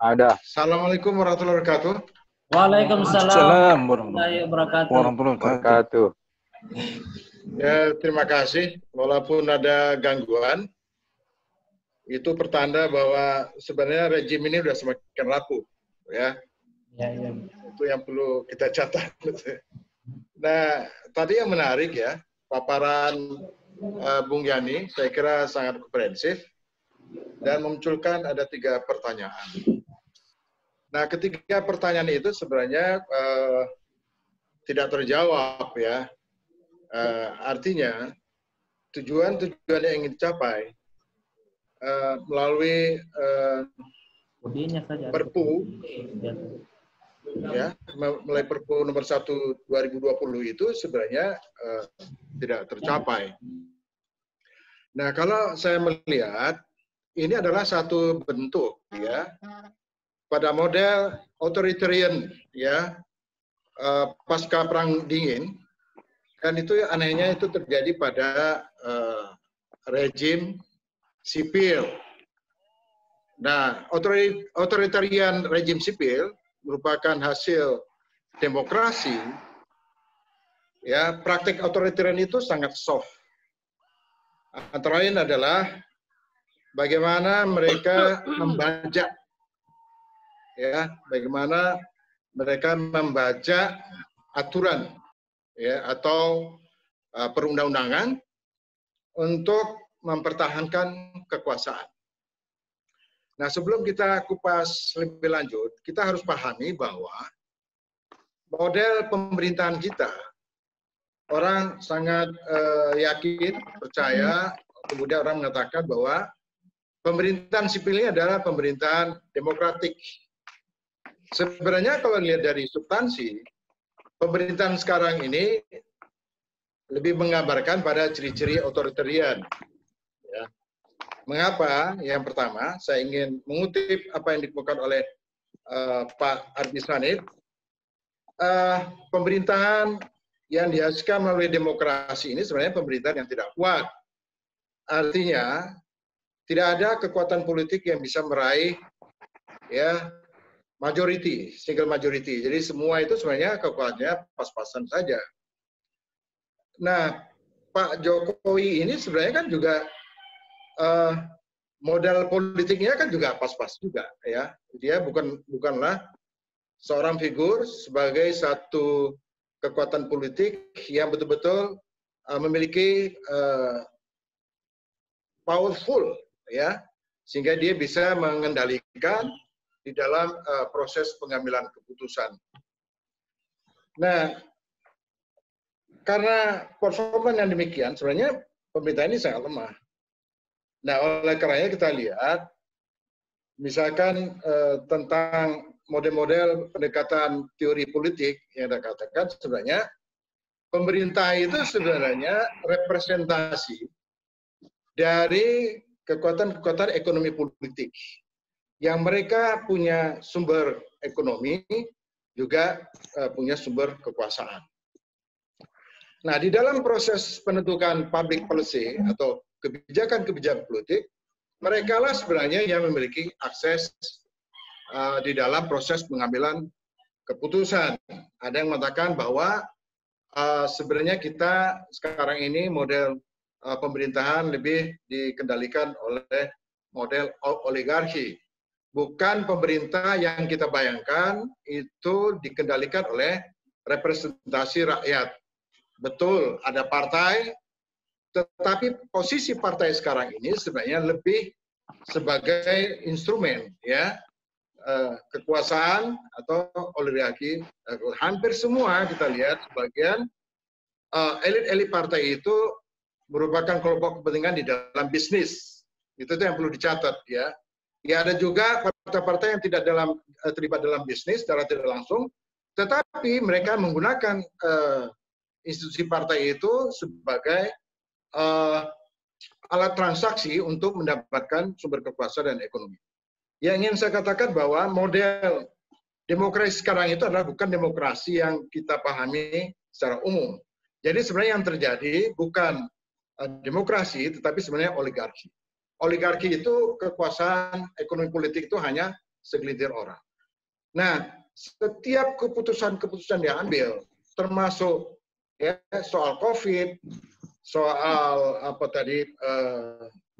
Ada. Assalamualaikum warahmatullahi wabarakatuh. Waalaikumsalam Assalamualaikum warahmatullahi wabarakatuh. warahmatullahi wabarakatuh. Ya, terima kasih. Walaupun ada gangguan, itu pertanda bahwa sebenarnya rejim ini sudah semakin rapuh, ya. Ya. Itu yang perlu kita catat. Nah, tadi yang menarik ya, paparan Bung Yani, saya kira sangat komprehensif dan memunculkan ada 3 pertanyaan. Nah, ketiga pertanyaan itu sebenarnya tidak terjawab ya. Artinya tujuan-tujuan yang ingin dicapai melalui Perpu ya, melalui Perpu nomor 1 2020 itu sebenarnya tidak tercapai. Nah, kalau saya melihat ini adalah satu bentuk ya pada model authoritarian ya pasca perang dingin. Dan itu anehnya itu terjadi pada rejim sipil. Nah, authoritarian rejim sipil merupakan hasil demokrasi. Ya, praktik authoritarian itu sangat soft. Antara lain adalah bagaimana mereka membajak, ya, bagaimana mereka membajak aturan ya atau perundang-undangan untuk mempertahankan kekuasaan. Nah, sebelum kita kupas lebih lanjut, kita harus pahami bahwa model pemerintahan kita, orang sangat yakin, percaya, kemudian orang mengatakan bahwa pemerintahan sipil ini adalah pemerintahan demokratik. Sebenarnya kalau lihat dari substansi, pemerintahan sekarang ini lebih menggambarkan pada ciri-ciri otoritarian. Ya. Mengapa? Yang pertama, saya ingin mengutip apa yang dikemukakan oleh Pak Ardi Sanid. Pemerintahan yang dihasilkan melalui demokrasi ini sebenarnya pemerintahan yang tidak kuat. Artinya, tidak ada kekuatan politik yang bisa meraih ya majority, single majority. Jadi semua itu sebenarnya kekuatannya pas-pasan saja. Nah, Pak Jokowi ini sebenarnya kan juga modal politiknya kan juga pas-pas juga ya. Dia bukanlah seorang figur sebagai satu kekuatan politik yang betul-betul memiliki powerful ya, sehingga dia bisa mengendalikan di dalam proses pengambilan keputusan. Nah, karena performa yang demikian, sebenarnya pemerintah ini sangat lemah. Nah, oleh karenanya kita lihat, misalkan tentang model-model pendekatan teori politik yang Anda katakan, sebenarnya pemerintah itu sebenarnya representasi dari kekuatan-kekuatan ekonomi politik yang mereka punya sumber ekonomi, juga punya sumber kekuasaan. Nah, di dalam proses penentukan public policy atau kebijakan-kebijakan politik, mereka lah sebenarnya yang memiliki akses di dalam proses pengambilan keputusan. Ada yang mengatakan bahwa sebenarnya kita sekarang ini model pemerintahan lebih dikendalikan oleh model oligarki. Bukan pemerintah yang kita bayangkan itu dikendalikan oleh representasi rakyat. Betul, ada partai, tetapi posisi partai sekarang ini sebenarnya lebih sebagai instrumen, ya, kekuasaan atau oligarki. Hampir semua kita lihat sebagian elit-elit partai itu merupakan kelompok kepentingan di dalam bisnis. Itu yang perlu dicatat, ya. Ya, ada juga partai-partai yang tidak terlibat dalam bisnis secara tidak langsung, tetapi mereka menggunakan institusi partai itu sebagai alat transaksi untuk mendapatkan sumber kekuasaan dan ekonomi. Yang ingin saya katakan bahwa model demokrasi sekarang itu adalah bukan demokrasi yang kita pahami secara umum. Jadi sebenarnya yang terjadi bukan demokrasi, tetapi sebenarnya oligarki. Oligarki itu kekuasaan ekonomi politik itu hanya segelintir orang. Nah, setiap keputusan-keputusan diambil, termasuk ya soal COVID, soal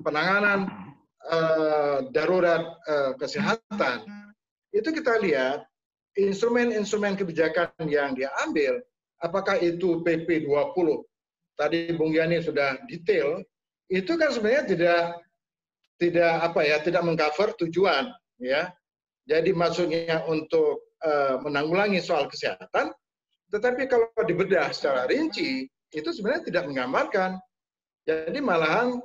penanganan darurat kesehatan, itu kita lihat instrumen-instrumen kebijakan yang diambil, apakah itu PP 20, tadi Bung Yani sudah detail, itu kan sebenarnya tidak mengcover tujuan, ya. Jadi maksudnya untuk menanggulangi soal kesehatan, tetapi kalau dibedah secara rinci, itu sebenarnya tidak menggambarkan. Jadi malahan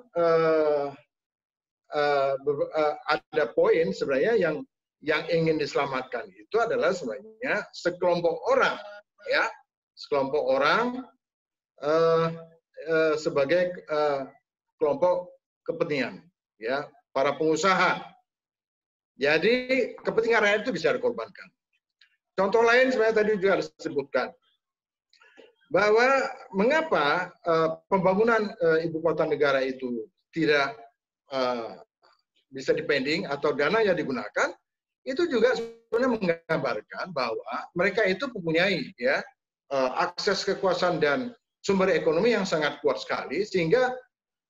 ada poin sebenarnya yang ingin diselamatkan itu adalah sebenarnya sekelompok orang, ya, sekelompok orang sebagai kelompok kepentingan, ya, para pengusaha. Jadi kepentingan rakyat itu bisa dikorbankan. Contoh lain sebenarnya tadi juga disebutkan bahwa mengapa pembangunan ibu kota negara itu tidak bisa dipending atau dana yang digunakan, itu juga sebenarnya menggambarkan bahwa mereka itu mempunyai ya akses kekuasaan dan sumber ekonomi yang sangat kuat sekali, sehingga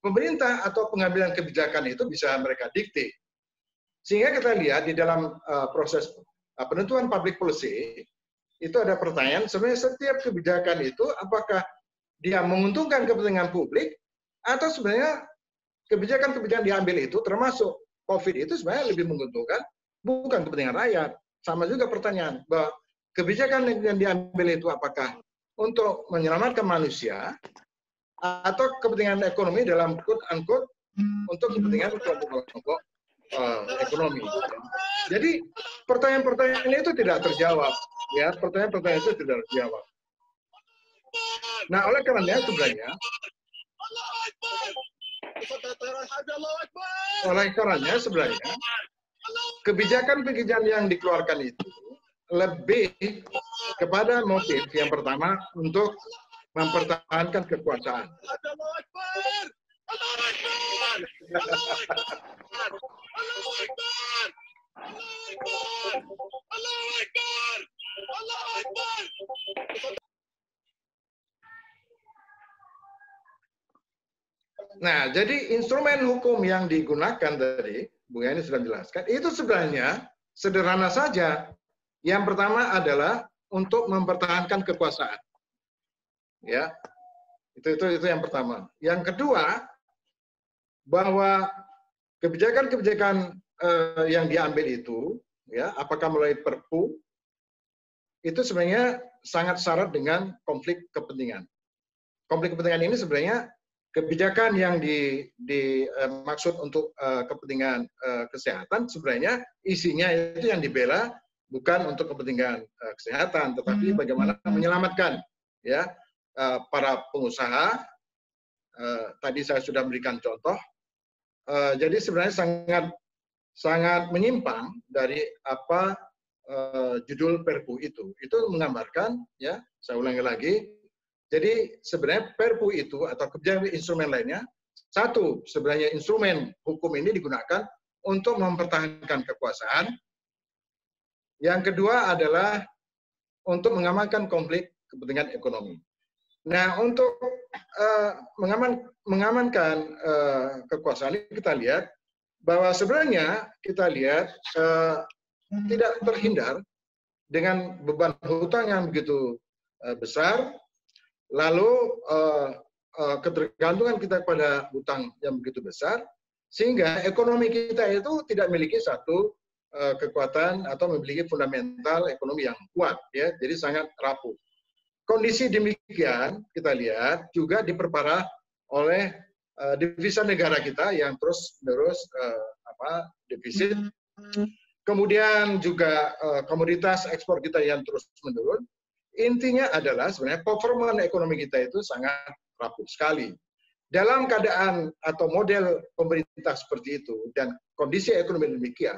pemerintah atau pengambilan kebijakan itu bisa mereka dikte. Sehingga kita lihat di dalam proses penentuan public policy, itu ada pertanyaan, sebenarnya setiap kebijakan itu apakah dia menguntungkan kepentingan publik, atau sebenarnya kebijakan-kebijakan diambil itu, termasuk COVID itu sebenarnya lebih menguntungkan, bukan kepentingan rakyat. Sama juga pertanyaan, bahwa kebijakan yang diambil itu apakah untuk menyelamatkan manusia, atau kepentingan ekonomi dalam quote-unquote untuk kepentingan kelompok-kelompok ekonomi. Jadi pertanyaan-pertanyaan itu tidak terjawab, ya, pertanyaan-pertanyaan itu tidak terjawab. Nah, oleh karenanya sebenarnya, kebijakan-kebijakan yang dikeluarkan itu lebih kepada motif yang pertama untuk mempertahankan kekuasaan. Nah, jadi instrumen hukum yang digunakan tadi, Bung Yani sudah jelaskan, itu sebenarnya sederhana saja. Yang pertama adalah untuk mempertahankan kekuasaan. Ya, itu yang pertama. Yang kedua, bahwa kebijakan-kebijakan yang diambil itu, ya, apakah melalui Perpu, itu sebenarnya sangat syarat dengan konflik kepentingan. Konflik kepentingan ini sebenarnya kebijakan yang dimaksud untuk kepentingan kesehatan, sebenarnya isinya itu yang dibela bukan untuk kepentingan kesehatan, tetapi bagaimana menyelamatkan ya para pengusaha. Tadi saya sudah berikan contoh. Jadi sebenarnya sangat menyimpang dari apa judul Perpu itu. Itu menggambarkan, ya, saya ulangi lagi. Jadi sebenarnya Perpu itu atau kebijakan instrumen lainnya, satu, sebenarnya instrumen hukum ini digunakan untuk mempertahankan kekuasaan. Yang kedua adalah untuk mengamankan konflik kepentingan ekonomi. Nah, untuk mengamankan kekuasaan ini kita lihat bahwa sebenarnya kita lihat tidak terhindar dengan beban hutang yang begitu besar, lalu ketergantungan kita pada hutang yang begitu besar, sehingga ekonomi kita itu tidak memiliki satu kekuatan atau memiliki fundamental ekonomi yang kuat, ya, jadi sangat rapuh. Kondisi demikian kita lihat juga diperparah oleh devisa negara kita yang terus-menerus defisit. Kemudian juga komoditas ekspor kita yang terus menurun. Intinya adalah sebenarnya performa ekonomi kita itu sangat rapuh sekali. Dalam keadaan atau model pemerintah seperti itu dan kondisi ekonomi demikian,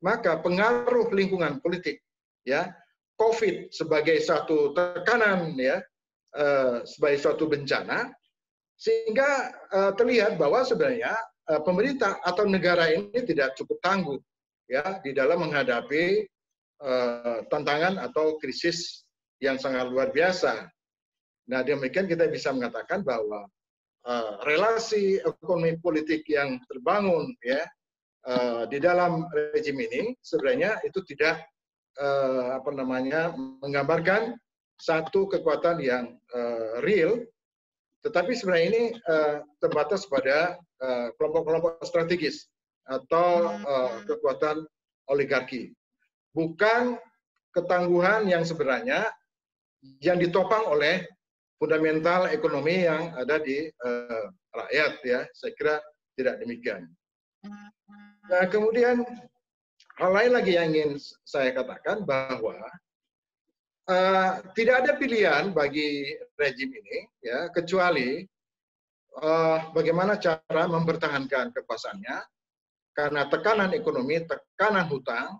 maka pengaruh lingkungan politik, ya, COVID sebagai satu tekanan, ya, sebagai suatu bencana, sehingga terlihat bahwa sebenarnya pemerintah atau negara ini tidak cukup tangguh ya di dalam menghadapi tantangan atau krisis yang sangat luar biasa. Nah, demikian kita bisa mengatakan bahwa relasi ekonomi politik yang terbangun ya di dalam rejim ini sebenarnya itu tidak menggambarkan satu kekuatan yang real, tetapi sebenarnya ini terbatas pada kelompok-kelompok strategis atau kekuatan oligarki, bukan ketangguhan yang sebenarnya yang ditopang oleh fundamental ekonomi yang ada di rakyat ya. Saya kira tidak demikian. Nah, kemudian hal lain lagi yang ingin saya katakan bahwa tidak ada pilihan bagi rejim ini ya kecuali bagaimana cara mempertahankan kekuasaannya karena tekanan ekonomi, tekanan hutang,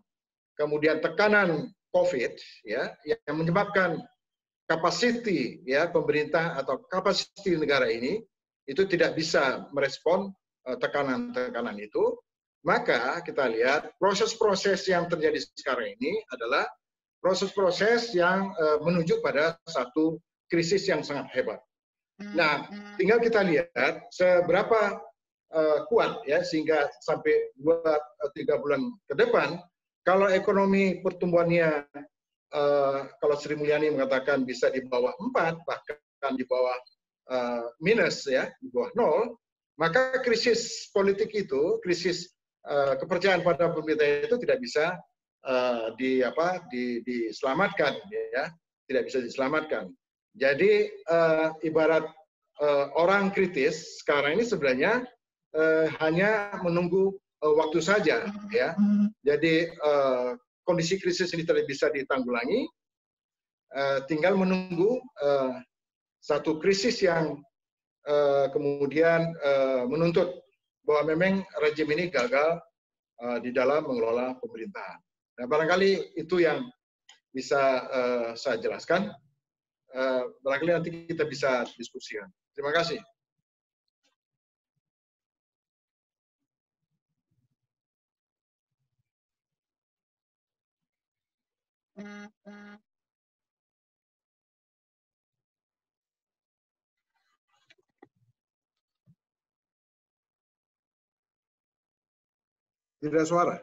kemudian tekanan COVID ya yang menyebabkan kapasiti ya pemerintah atau kapasiti negara ini itu tidak bisa merespon tekanan-tekanan itu. Maka kita lihat proses-proses yang terjadi sekarang ini adalah proses-proses yang menuju pada satu krisis yang sangat hebat. Nah, tinggal kita lihat seberapa kuat ya sehingga sampai 2-3 bulan ke depan kalau ekonomi pertumbuhannya kalau Sri Mulyani mengatakan bisa di bawah 4 bahkan di bawah minus ya di bawah 0, maka krisis politik itu, krisis kepercayaan pada pemerintah itu tidak bisa diselamatkan ya, tidak bisa diselamatkan. Jadi ibarat orang kritis sekarang ini sebenarnya hanya menunggu waktu saja ya. Jadi kondisi krisis ini tidak bisa ditanggulangi, tinggal menunggu satu krisis yang kemudian menuntut bahwa memang rejim ini gagal di dalam mengelola pemerintahan. Nah, barangkali itu yang bisa saya jelaskan. Barangkali nanti kita bisa diskusikan. Terima kasih. Tidak ada suara.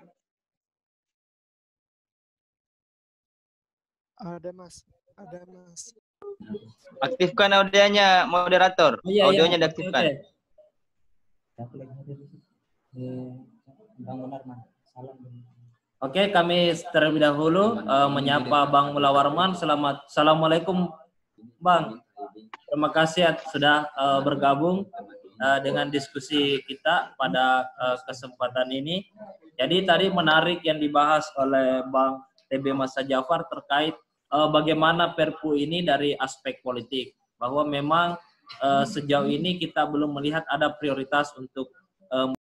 Ada Mas, ada Mas. Aktifkan audionya, moderator. Iya, Audionya iya. diaktifkan. Oke, kami terlebih dahulu menyapa Bang Mula Warman. Assalamualaikum, Bang. Terima kasih sudah bergabung dengan diskusi kita pada kesempatan ini. Jadi tadi menarik yang dibahas oleh Bang TB Masa Jafar terkait bagaimana Perpu ini dari aspek politik. Bahwa memang sejauh ini kita belum melihat ada prioritas untuk